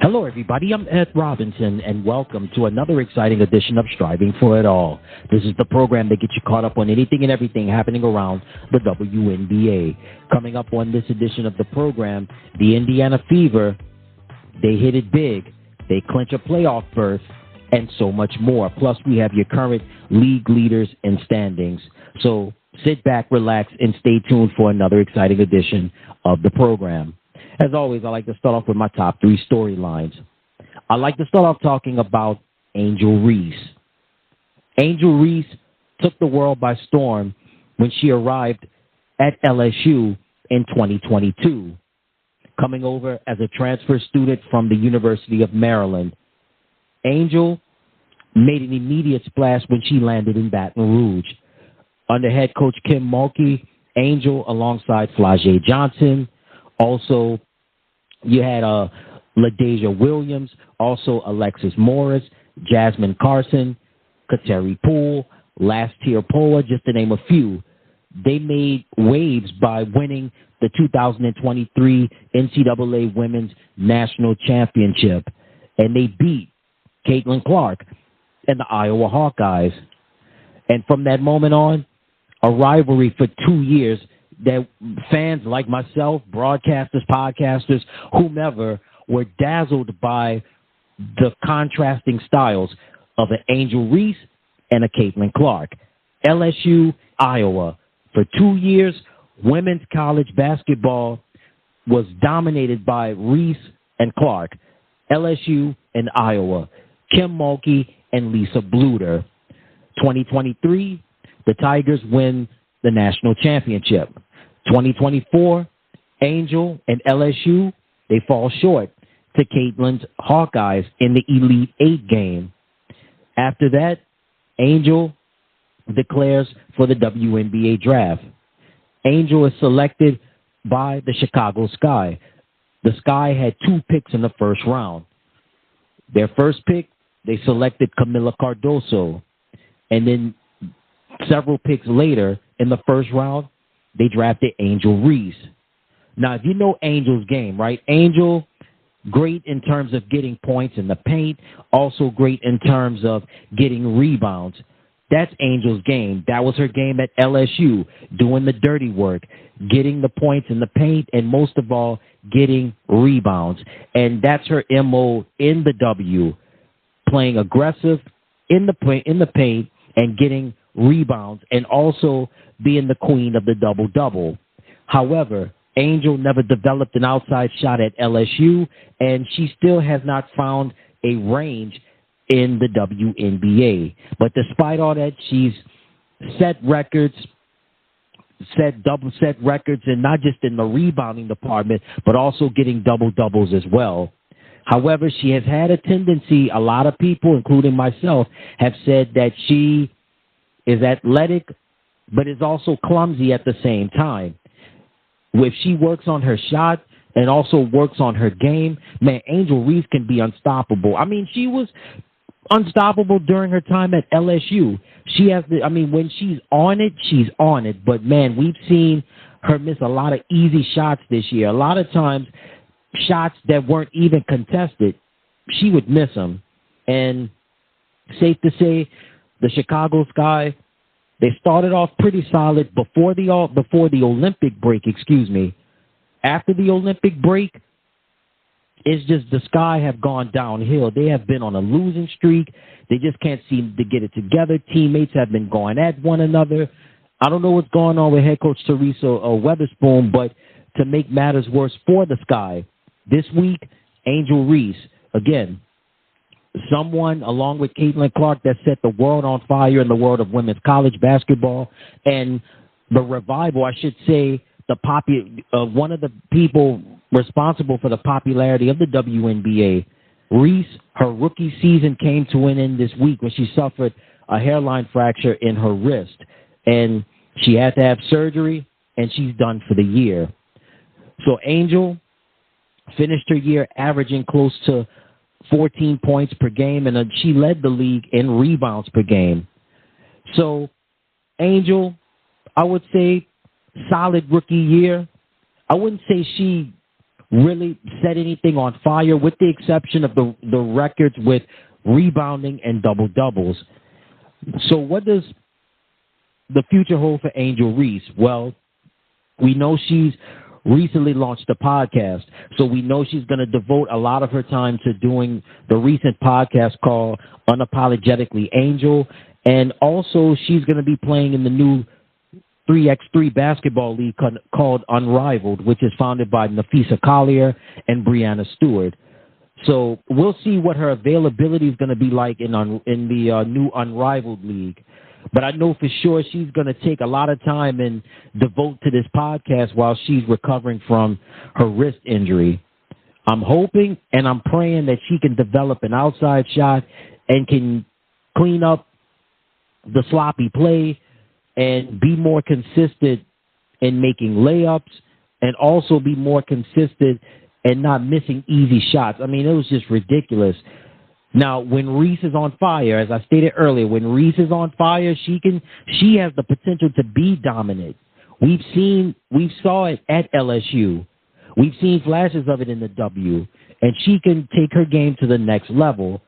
Hello, everybody. I'm Ed Robinson, and welcome to another exciting edition of Striving for It All. This is the program that gets you caught up on anything and everything happening around the WNBA. Coming up on this edition of the program, the Indiana Fever, they hit it big. They clinch a playoff berth, and so much more. Plus, we have your current league leaders and standings. So sit back, relax, and stay tuned for another exciting edition of the program. As always, I like to start off with my top three storylines. I like to start off talking about Angel Reese. Angel Reese took the world by storm when she arrived at LSU in 2022, coming over as a transfer student from the University of Maryland. Angel made an immediate splash when she landed in Baton Rouge. Under head coach Kim Mulkey, Angel, alongside Flau'jae Johnson, also you had LaDasia Williams, also Alexis Morris, Jasmine Carson, Kateri Poole, Lastia Poa, just to name a few. They made waves by winning the 2023 NCAA Women's National Championship, and they beat Caitlin Clark and the Iowa Hawkeyes. And from that moment on, a rivalry for 2 years that fans like myself, broadcasters, podcasters, whomever, were dazzled by the contrasting styles of an Angel Reese and a Caitlin Clark. LSU, Iowa. For 2 years, women's college basketball was dominated by Reese and Clark. LSU and Iowa. Kim Mulkey and Lisa Bluter. 2023, the Tigers win the national championship. 2024, Angel and LSU, they fall short to Caitlin's Hawkeyes in the Elite Eight game. After that, Angel declares for the WNBA draft. Angel is selected by the Chicago Sky. The Sky had 2 picks in the first round. Their first pick, they selected Camila Cardoso. And then several picks later in the first round, they drafted Angel Reese. Now, if you know Angel's game, right? Angel, great in terms of getting points in the paint, also great in terms of getting rebounds. That's Angel's game. That was her game at LSU, doing the dirty work, getting the points in the paint, and most of all, getting rebounds. And that's her MO in the W, playing aggressive in the paint and getting rebounds, and also being the queen of the double-double. However, Angel never developed an outside shot at LSU, and she still has not found a range in the WNBA. But despite all that, she's set records, set records, and not just in the rebounding department, but also getting double-doubles as well. However, she has had a tendency, a lot of people, including myself, have said that she is athletic, but is also clumsy at the same time. If she works on her shot and also works on her game, man, Angel Reese can be unstoppable. I mean, she was unstoppable during her time at LSU. She has when she's on it, she's on it. But, man, we've seen her miss a lot of easy shots this year. A lot of times, shots that weren't even contested, she would miss them. And safe to say, the Chicago Sky, they started off pretty solid before the Olympic break, After the Olympic break, it's just the Sky have gone downhill. They have been on a losing streak. They just can't seem to get it together. Teammates have been going at one another. I don't know what's going on with head coach Teresa Weatherspoon, but to make matters worse for the Sky, this week, Angel Reese, again, someone along with Caitlin Clark that set the world on fire in the world of women's college basketball, and the revival, I should say, one of the people responsible for the popularity of the WNBA. Reese, her rookie season came to an end this week when she suffered a hairline fracture in her wrist, and she had to have surgery, and she's done for the year. So Angel finished her year averaging close to 14 points per game, and she led the league in rebounds per game. So, Angel, I would say solid rookie year. I wouldn't say she really set anything on fire, with the exception of the records with rebounding and double-doubles. So what does the future hold for Angel Reese? Well, we know she's recently launched a podcast, so we know she's going to devote a lot of her time to doing the recent podcast called Unapologetically Angel, and also she's going to be playing in the new 3x3 basketball league called Unrivaled, which is founded by Nafisa Collier and Brianna Stewart. So we'll see what her availability is going to be like in the new Unrivaled league. But I know for sure she's going to take a lot of time and devote to this podcast while she's recovering from her wrist injury. I'm hoping and I'm praying that she can develop an outside shot and can clean up the sloppy play and be more consistent in making layups and also be more consistent and not missing easy shots. I mean, it was just ridiculous. Now, when Reese is on fire, as I stated earlier, when Reese is on fire, she has the potential to be dominant. We saw it at LSU. We've seen flashes of it in the W, and she can take her game to the next level,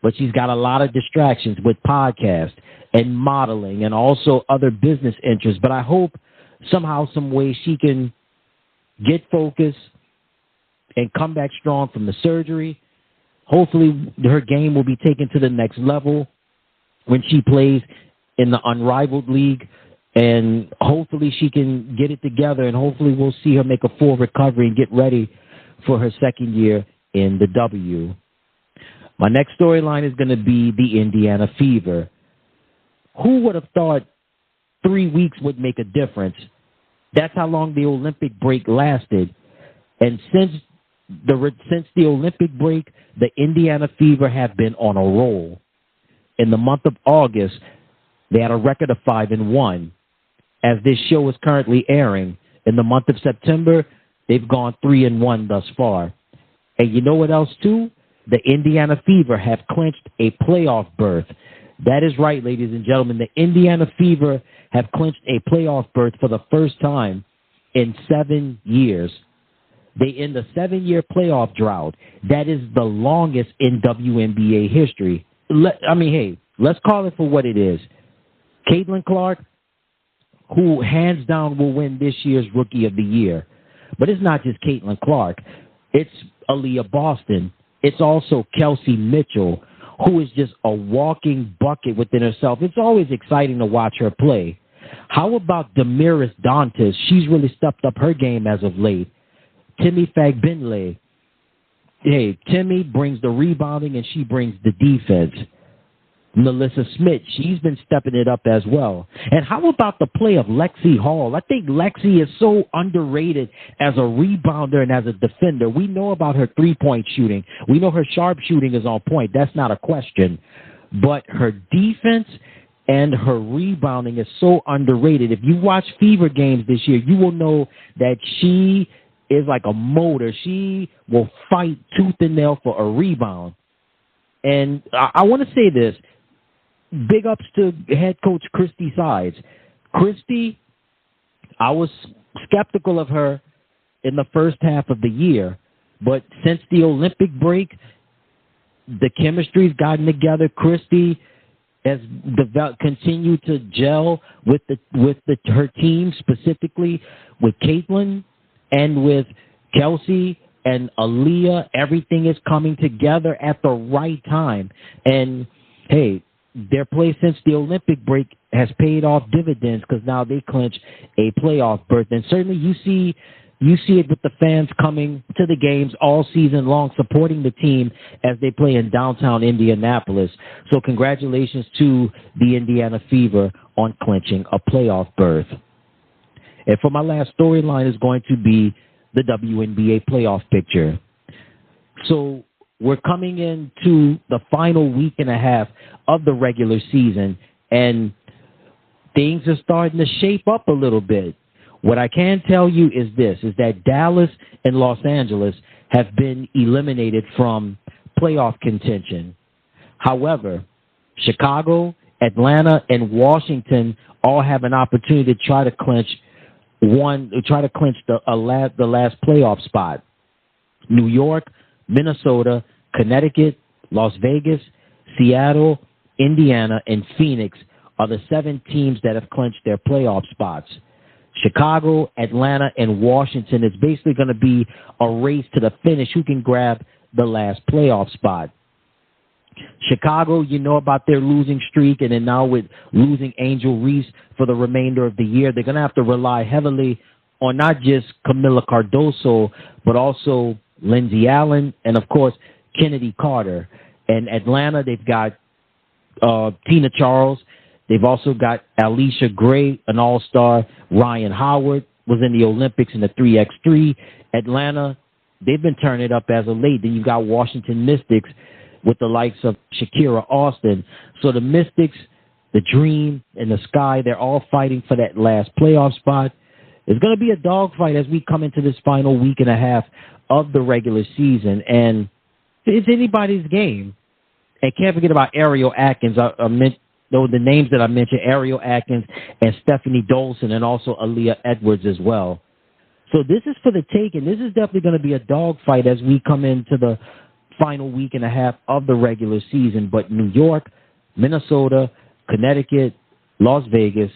but she's got a lot of distractions with podcasts and modeling and also other business interests. But I hope somehow, some way she can get focused and come back strong from the surgery. Hopefully her game will be taken to the next level when she plays in the Unrivaled League, and hopefully she can get it together, and hopefully we'll see her make a full recovery and get ready for her second year in the W. My next storyline is going to be the Indiana Fever. Who would have thought 3 weeks would make a difference? That's how long the Olympic break lasted. And since the Olympic break, the Indiana Fever have been on a roll. In the month of August, they had a record of 5-1. As this show is currently airing, in the month of September, they've gone 3-1 thus far. And you know what else, too? The Indiana Fever have clinched a playoff berth. That is right, ladies and gentlemen. The Indiana Fever have clinched a playoff berth for the first time in 7 years. They end a 7-year playoff drought. That is the longest in WNBA history. Let's call it for what it is. Caitlin Clark, who hands down will win this year's Rookie of the Year. But it's not just Caitlin Clark. It's Aaliyah Boston. It's also Kelsey Mitchell, who is just a walking bucket within herself. It's always exciting to watch her play. How about Damaris Dantas? She's really stepped up her game as of late. Timmy Fagbinley. Hey, Timmy brings the rebounding and she brings the defense. Melissa Smith, she's been stepping it up as well. And how about the play of Lexi Hall? I think Lexi is so underrated as a rebounder and as a defender. We know about her three-point shooting. We know her sharp shooting is on point. That's not a question. But her defense and her rebounding is so underrated. If you watch Fever games this year, you will know that she is like a motor. She will fight tooth and nail for a rebound. And I want to say this. Big ups to head coach Christy Sides. Christy, I was skeptical of her in the first half of the year, but since the Olympic break, the chemistry's gotten together. Christy has continued to gel with her team, specifically with Caitlin and with Kelsey and Aaliyah. Everything is coming together at the right time. And, hey, their play since the Olympic break has paid off dividends because now they clinch a playoff berth. And certainly you see it with the fans coming to the games all season long, supporting the team as they play in downtown Indianapolis. So congratulations to the Indiana Fever on clinching a playoff berth. And for my last storyline is going to be the WNBA playoff picture. So we're coming into the final week and a half of the regular season, and things are starting to shape up a little bit. What I can tell you is this, is that Dallas and Los Angeles have been eliminated from playoff contention. However, Chicago, Atlanta, and Washington all have an opportunity to try to clinch the last playoff spot. New York, Minnesota, Connecticut, Las Vegas, Seattle, Indiana, and Phoenix are the 7 teams that have clinched their playoff spots. Chicago, Atlanta, and Washington is basically going to be a race to the finish who can grab the last playoff spot. Chicago, you know about their losing streak, and then now with losing Angel Reese for the remainder of the year, they're going to have to rely heavily on not just Camila Cardoso, but also Lindsey Allen and, of course, Kennedy Carter. And Atlanta, they've got Tina Charles. They've also got Alicia Gray, an all-star. Ryan Howard was in the Olympics in the 3x3. Atlanta, they've been turning it up as of late. Then you've got Washington Mystics with the likes of Shakira Austin. So the Mystics, the Dream, and the Sky, they're all fighting for that last playoff spot. It's going to be a dogfight as we come into this final week and a half of the regular season. And it's anybody's game. And can't forget about Ariel Atkins. I meant the names that I mentioned, Ariel Atkins and Stephanie Dolson, and also Aaliyah Edwards as well. So this is for the taking. This is definitely going to be a dogfight as we come into the final week and a half of the regular season. But New York, Minnesota, Connecticut, Las Vegas,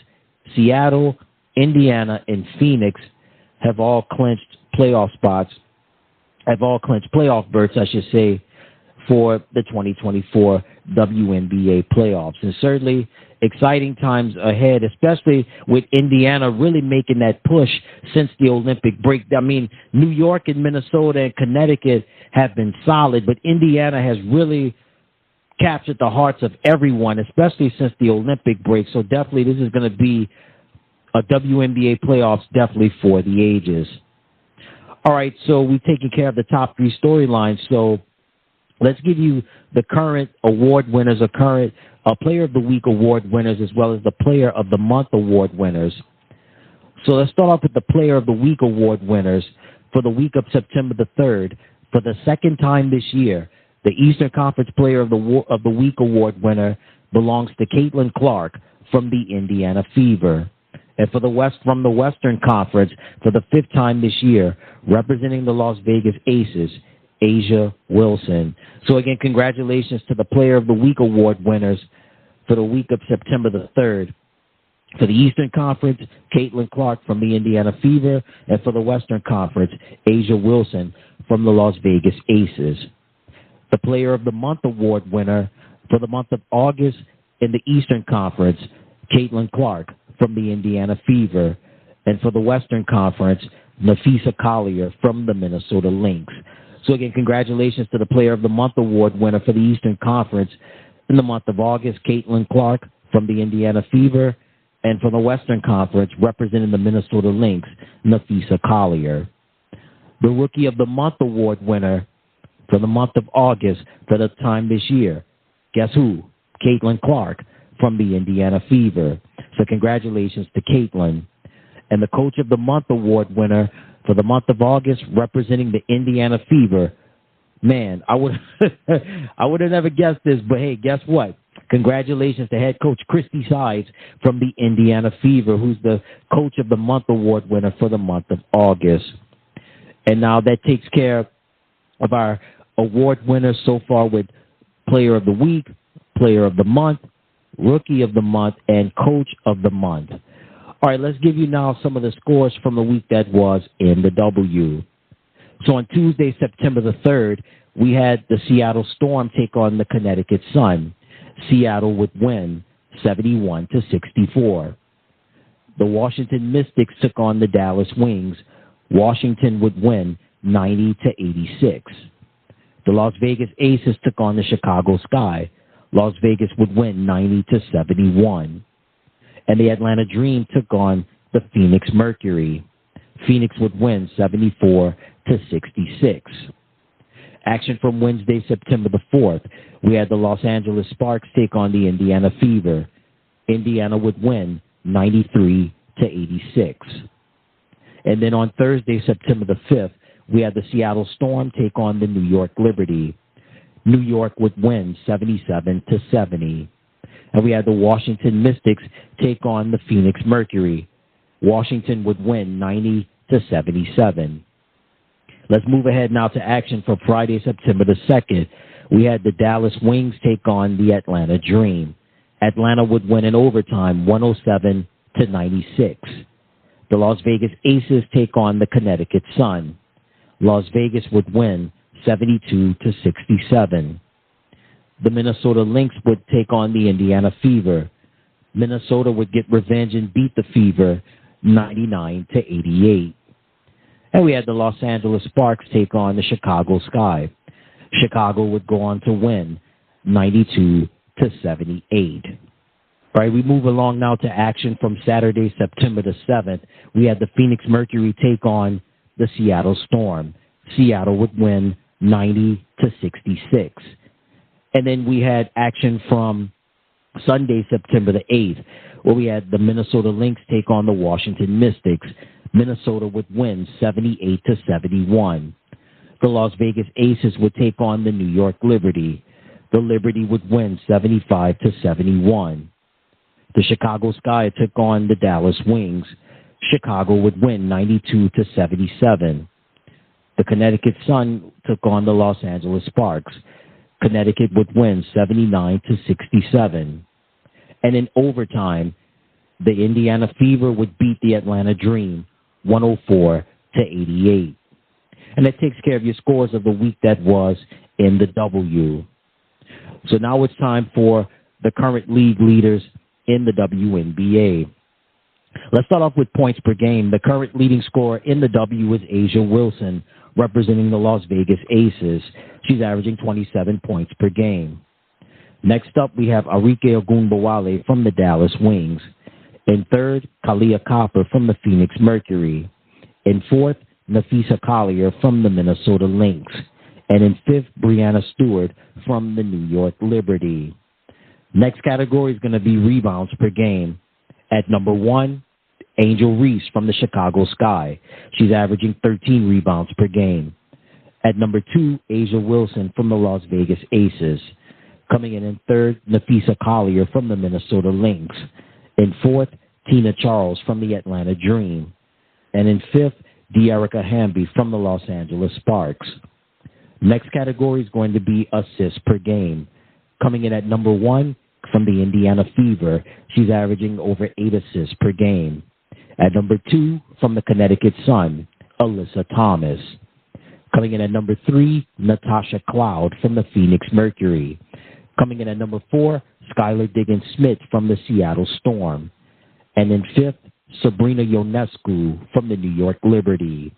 Seattle, Indiana, and Phoenix have all clinched playoff spots, have all clinched playoff berths, I should say, for the 2024 WNBA playoffs. And certainly exciting times ahead, especially with Indiana really making that push since the Olympic break. I mean, New York and Minnesota and Connecticut have been solid, but Indiana has really captured the hearts of everyone, especially since the Olympic break. So definitely this is going to be a WNBA playoffs definitely for the ages. All right, so we've taken care of the top 3 storylines. So let's give you the current award winners, or current Player of the Week award winners, as well as the Player of the Month award winners. So let's start off with the Player of the Week award winners for the week of September the 3rd. For the second time this year, the Eastern Conference Player of the Week award winner belongs to Caitlin Clark from the Indiana Fever. And for from the Western Conference, for the 5th time this year, representing the Las Vegas Aces, Asia Wilson. So again, congratulations to the Player of the Week award winners for the week of September the 3rd. For the Eastern Conference, Caitlin Clark from the Indiana Fever, and for the Western Conference, Asia Wilson from the Las Vegas Aces. The Player of the Month award winner for the month of August in the Eastern Conference, Caitlin Clark from the Indiana Fever, and for the Western Conference, Nafisa Collier from the Minnesota Lynx. So again, congratulations to the Player of the Month award winner for the Eastern Conference in the month of August, Caitlin Clark from the Indiana Fever, and for the Western Conference, representing the Minnesota Lynx, Nafisa Collier. The Rookie of the Month award winner for the month of August for the time this year, guess who? Caitlin Clark from the Indiana Fever. So congratulations to Caitlin. And the Coach of the Month award winner for the month of August, representing the Indiana Fever. Man, I would have never guessed this, but hey, guess what? Congratulations to head coach Christy Sides from the Indiana Fever, who's the Coach of the Month award winner for the month of August. And now that takes care of our award winners so far with Player of the Week, Player of the Month, Rookie of the Month, and Coach of the Month. All right, let's give you now some of the scores from the week that was in the W. So on Tuesday, September the 3rd, we had the Seattle Storm take on the Connecticut Sun. Seattle would win 71-64. The Washington Mystics took on the Dallas Wings. Washington would win 90-86. The Las Vegas Aces took on the Chicago Sky. Las Vegas would win 90-71. And the Atlanta Dream took on the Phoenix Mercury. Phoenix would win 74-66. Action from Wednesday, September the 4th. We had the Los Angeles Sparks take on the Indiana Fever. Indiana would win 93-86. And then on Thursday, September the 5th, we had the Seattle Storm take on the New York Liberty. New York would win 77-70. And we had the Washington Mystics take on the Phoenix Mercury. Washington would win 90-77. Let's move ahead now to action for Friday, September the 2nd. We had the Dallas Wings take on the Atlanta Dream. Atlanta would win in overtime 107-96. The Las Vegas Aces take on the Connecticut Sun. Las Vegas would win 72-67. The Minnesota Lynx would take on the Indiana Fever. Minnesota would get revenge and beat the Fever 99-88. And we had the Los Angeles Sparks take on the Chicago Sky. Chicago would go on to win 92-78. All right, we move along now to action from Saturday, September the 7th. We had the Phoenix Mercury take on the Seattle Storm. Seattle would win 90-66. And then we had action from Sunday, September the 8th, where we had the Minnesota Lynx take on the Washington Mystics. Minnesota would win 78-71. The Las Vegas Aces would take on the New York Liberty. The Liberty would win 75-71. The Chicago Sky took on the Dallas Wings. Chicago would win 92-77. The Connecticut Sun took on the Los Angeles Sparks. Connecticut would win 79-67. And in overtime, the Indiana Fever would beat the Atlanta Dream 104-88. And that takes care of your scores of the week that was in the W. So now it's time for the current league leaders in the WNBA. Let's start off with points per game. The current leading scorer in the W is Asia Wilson, representing the Las Vegas Aces. She's averaging 27 points per game. Next up, we have Arike Ogunbowale from the Dallas Wings. In third, Kalia Copper from the Phoenix Mercury. In fourth, Nafisa Collier from the Minnesota Lynx. And in fifth, Brianna Stewart from the New York Liberty. Next category is going to be rebounds per game. At number 1, Angel Reese from the Chicago Sky. She's averaging 13 rebounds per game. At number 2, Asia Wilson from the Las Vegas Aces. Coming in third, Nafisa Collier from the Minnesota Lynx. In fourth, Tina Charles from the Atlanta Dream. And in fifth, De'Erica Hamby from the Los Angeles Sparks. Next category is going to be assists per game. Coming in at number 1, from the Indiana Fever, she's averaging over 8 assists per game. At number 2, from the Connecticut Sun, Alyssa Thomas. Coming in at number 3, Natasha Cloud from the Phoenix Mercury. Coming in at number 4, Skylar Diggins-Smith from the Seattle Storm. And in fifth, Sabrina Ionescu from the New York Liberty.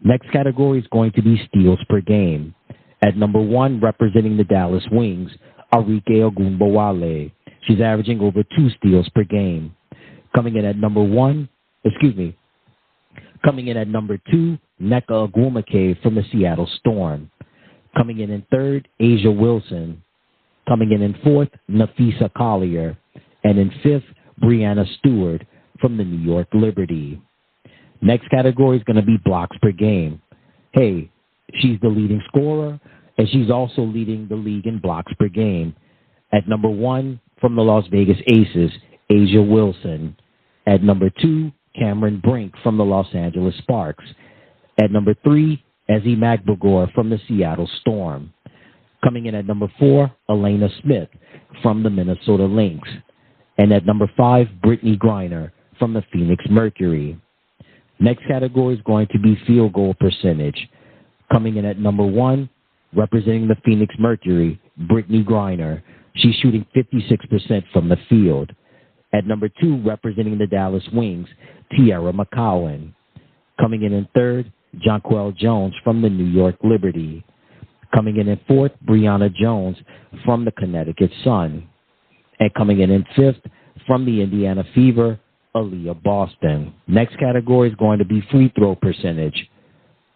Next category is going to be steals per game. At number 1, representing the Dallas Wings, Arike Ogunbowale. She's averaging over 2 steals per game. Coming in at number 2, Nneka Ogwumike from the Seattle Storm. Coming in third, Asia Wilson. Coming in fourth, Nafisa Collier. And in fifth, Brianna Stewart from the New York Liberty. Next category is going to be blocks per game. Hey, she's the leading scorer, and she's also leading the league in blocks per game. At number 1, from the Las Vegas Aces, Asia Wilson. At number 2, Cameron Brink from the Los Angeles Sparks. At number 3, Ezi Magbogor from the Seattle Storm. Coming in at number 4, Elena Smith from the Minnesota Lynx. And at number 5, Brittany Griner from the Phoenix Mercury. Next category is going to be field goal percentage. Coming in at number 1, representing the Phoenix Mercury, Brittany Griner. She's shooting 56% from the field. At number 2, representing the Dallas Wings, Tiara McCowan. Coming in third, Jonquel Jones from the New York Liberty. Coming in fourth, Brianna Jones from the Connecticut Sun. And coming in fifth, from the Indiana Fever, Aaliyah Boston. Next category is going to be free throw percentage.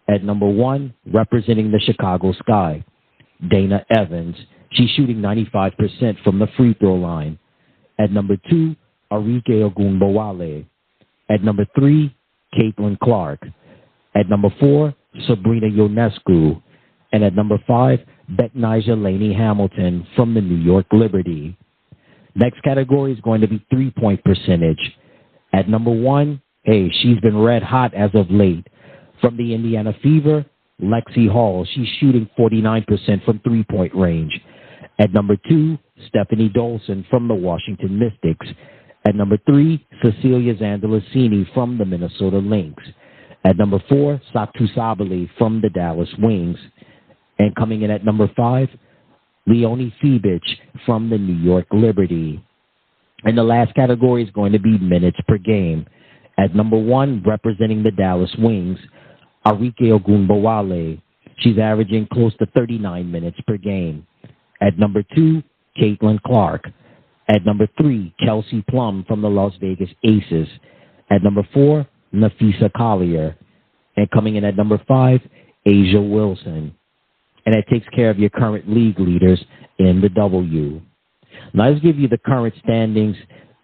At number 1, representing the Chicago Sky, Dana Evans. She's shooting 95% from the free throw line. At number 2, Arike Ogunbowale. At number 3, Caitlin Clark. At number 4, Sabrina Ionescu. And at number 5, Betnijah Laney Hamilton from the New York Liberty. Next category is going to be three-point percentage. At number 1, hey, she's been red hot as of late. From the Indiana Fever, Lexi Hall. She's shooting 49% from three-point range. At number 2, Stephanie Dolson from the Washington Mystics. At number 3, Cecilia Zandalicini from the Minnesota Lynx. At number 4, Satu Sabali from the Dallas Wings. And coming in at number 5, Leonie Fibic from the New York Liberty. And the last category is going to be minutes per game. At number 1, representing the Dallas Wings, Arike Ogunbowale. She's averaging close to 39 minutes per game. At number 2, Caitlin Clark. At number 3, Kelsey Plum from the Las Vegas Aces. At number 4, Nafisa Collier. And coming in at number 5, Asia Wilson. And that takes care of your current league leaders in the W. Now let's give you the current standings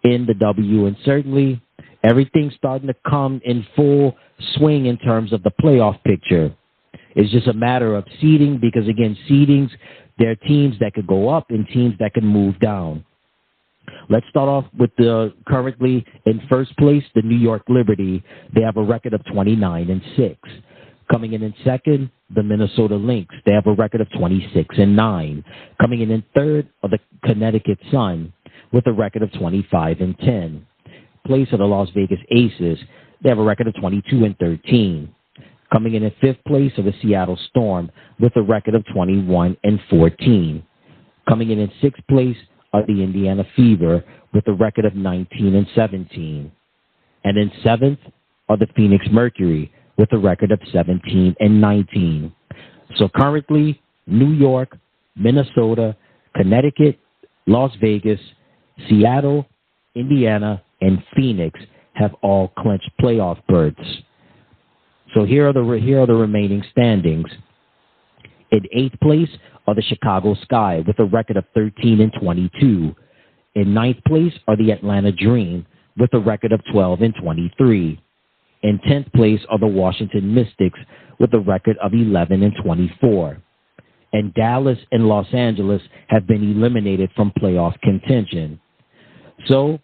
in the W, and certainly everything's starting to come in full swing in terms of the playoff picture. It's just a matter of seeding, because again, seedings, there are teams that could go up and teams that can move down. Let's start off with the currently in first place, the New York Liberty. They have a record of 29-6. Coming in second, the Minnesota Lynx. They have a record of 26-9. Coming in third are the Connecticut Sun with a record of 25-10. Place are the Las Vegas Aces. They have a record of 22-13. Coming in fifth place are the Seattle Storm with a record of 21-14. Coming in sixth place are the Indiana Fever with a record of 19-17. And in seventh are the Phoenix Mercury with a record of 17-19. So currently, New York, Minnesota, Connecticut, Las Vegas, Seattle, Indiana, and Phoenix have all clinched playoff berths. So here are the remaining standings. In eighth place are the Chicago Sky with a record of 13-22. In ninth place are the Atlanta Dream with a record of 12-23. In 10th place are the Washington Mystics with a record of 11-24. And Dallas and Los Angeles have been eliminated from playoff contention. So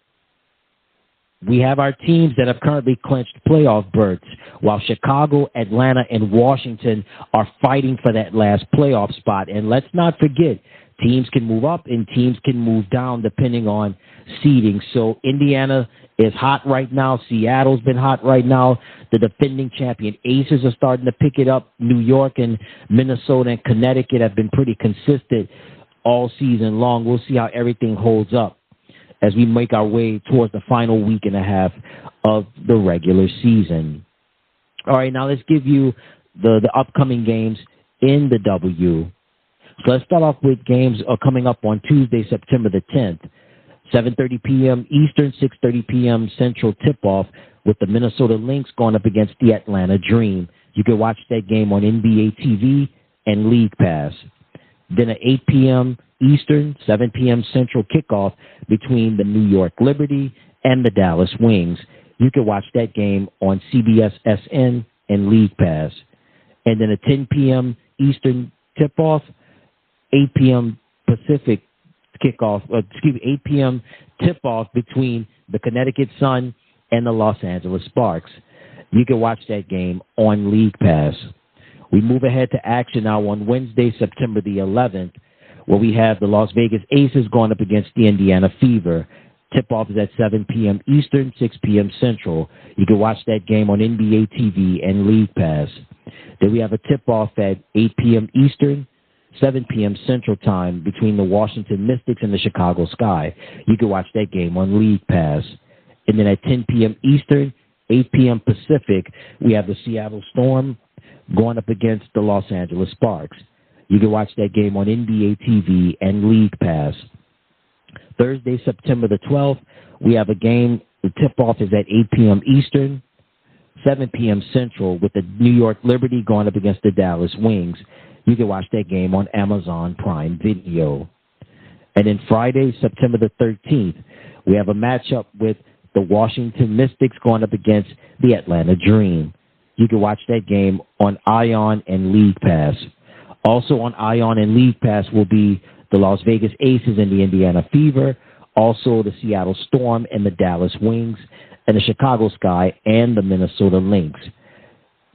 we have our teams that have currently clinched playoff berths, while Chicago, Atlanta, and Washington are fighting for that last playoff spot. And let's not forget, teams can move up and teams can move down depending on seeding. So Indiana is hot right now. Seattle's been hot right now. The defending champion Aces are starting to pick it up. New York and Minnesota and Connecticut have been pretty consistent all season long. We'll see how everything holds up as we make our way towards the final week and a half of the regular season. All right, now let's give you the upcoming games in the W. So let's start off with games coming up on Tuesday, September the 10th. 7:30 p.m. Eastern, 6:30 p.m. Central tip-off with the Minnesota Lynx going up against the Atlanta Dream. You can watch that game on NBA TV and League Pass. Then at 8 p.m. Eastern, 7 p.m. Central kickoff between the New York Liberty and the Dallas Wings. You can watch that game on CBS SN and League Pass. And then at 10 p.m. Eastern tip-off, 8 p.m. Pacific kickoff, 8 p.m. tip-off between the Connecticut Sun and the Los Angeles Sparks. You can watch that game on League Pass. We move ahead to action now on Wednesday, September the 11th, where we have the Las Vegas Aces going up against the Indiana Fever. Tip-off is at 7 p.m. Eastern, 6 p.m. Central. You can watch that game on NBA TV and League Pass. Then we have a tip-off at 8 p.m. Eastern, 7 p.m. Central Time between the Washington Mystics and the Chicago Sky. You can watch that game on League Pass. And then at 10 p.m. Eastern, 8 p.m. Pacific, we have the Seattle Storm going up against the Los Angeles Sparks. You can watch that game on NBA TV and League Pass. Thursday, September the 12th, we have a game. The tip-off is at 8 p.m. Eastern, 7 p.m. Central, with the New York Liberty going up against the Dallas Wings. You can watch that game on Amazon Prime Video. And then Friday, September the 13th, we have a matchup with the Washington Mystics going up against the Atlanta Dream. You can watch that game on Ion and League Pass. Also on Ion and League Pass will be the Las Vegas Aces and the Indiana Fever, also the Seattle Storm and the Dallas Wings, and the Chicago Sky and the Minnesota Lynx.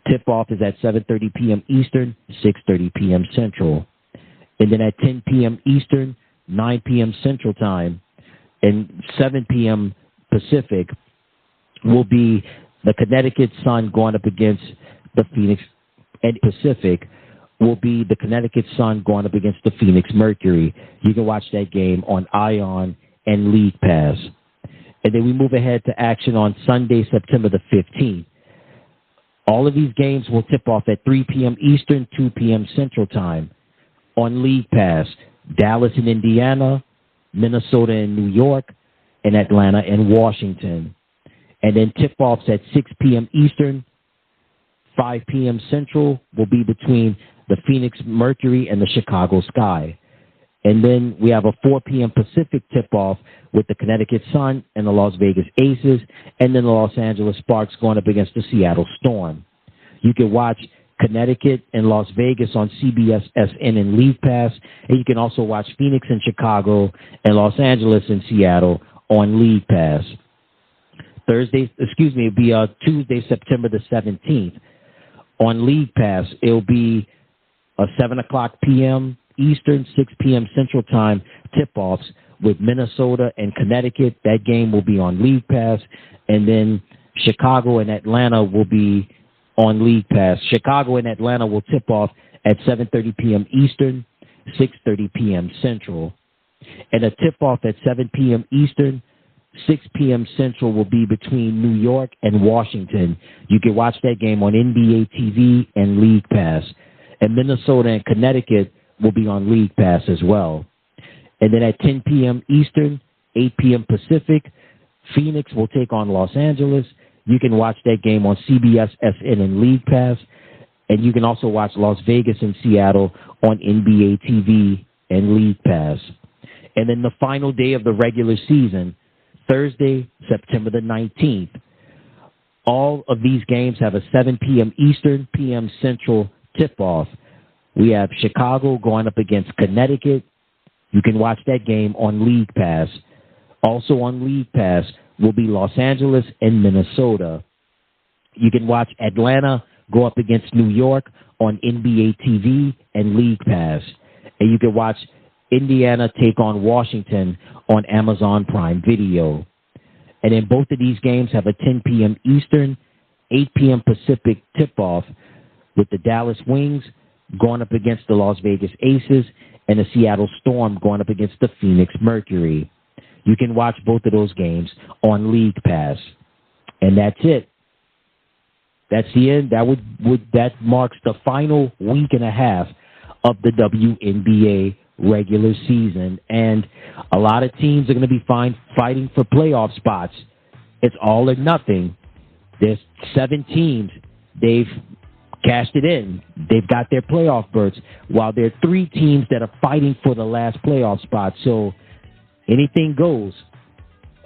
Tip-off is at 7:30 p.m. Eastern, 6:30 p.m. Central. And then at 10 p.m. Eastern, 9 p.m. Central Time, and 7 p.m. Pacific will be the Connecticut Sun going up against the Phoenix, and Pacific will be the Connecticut Sun going up against the Phoenix Mercury. You can watch that game on ION and League Pass. And then we move ahead to action on Sunday, September the 15th. All of these games will tip off at 3 p.m. Eastern, 2 p.m. Central Time. On League Pass, Dallas and Indiana, Minnesota and New York, and Atlanta and Washington. And then tip-offs at 6 p.m. Eastern, 5 p.m. Central will be between the Phoenix Mercury and the Chicago Sky. And then we have a 4 p.m. Pacific tip-off with the Connecticut Sun and the Las Vegas Aces, and then the Los Angeles Sparks going up against the Seattle Storm. You can watch Connecticut and Las Vegas on CBS SN and League Pass, and you can also watch Phoenix and Chicago and Los Angeles and Seattle on League Pass. It'll be Tuesday, September the 17th. On League Pass, it'll be a 7 o'clock p.m. Eastern, 6 p.m. Central Time tip-offs with Minnesota and Connecticut. That game will be on League Pass. And then Chicago and Atlanta will be on League Pass. Chicago and Atlanta will tip off at 7:30 p.m. Eastern, 6:30 p.m. Central. And a tip-off at 7 p.m. Eastern, 6 p.m. Central will be between New York and Washington. You can watch that game on NBA TV and League Pass. And Minnesota and Connecticut will be on League Pass as well. And then at 10 p.m. Eastern, 8 p.m. Pacific, Phoenix will take on Los Angeles. You can watch that game on CBS SN and League Pass. And you can also watch Las Vegas and Seattle on NBA TV and League Pass. And then the final day of the regular season, Thursday, September the 19th. All of these games have a 7 p.m. Eastern, p.m. Central tip-off. We have Chicago going up against Connecticut. You can watch that game on League Pass. Also on League Pass will be Los Angeles and Minnesota. You can watch Atlanta go up against New York on NBA TV and League Pass. And you can watch Indiana take on Washington on Amazon Prime Video. And then both of these games have a 10 p.m. Eastern, 8 p.m. Pacific tip-off with the Dallas Wings going up against the Las Vegas Aces and the Seattle Storm going up against the Phoenix Mercury. You can watch both of those games on League Pass. And that's it. That's the end. That marks the final week and a half of the WNBA regular season. And a lot of teams are going to be fighting for playoff spots. It's all or nothing. There's 7 teams. They've cashed it in. They've got their playoff berths, while there are 3 teams that are fighting for the last playoff spot. So anything goes.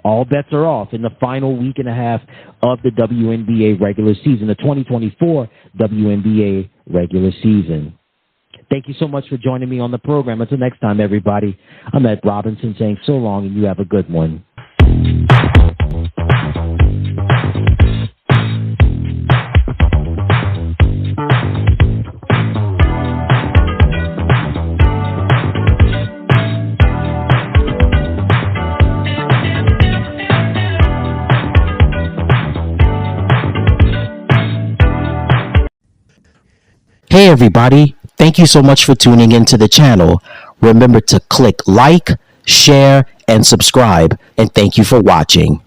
All bets are off in the final week and a half of the WNBA regular season, the 2024 WNBA regular season. Thank you so much for joining me on the program. Until next time, everybody, I'm Ed Robinson saying so long, and you have a good one. Hey everybody, thank you so much for tuning into the channel. Remember to click like, share, and subscribe, and thank you for watching.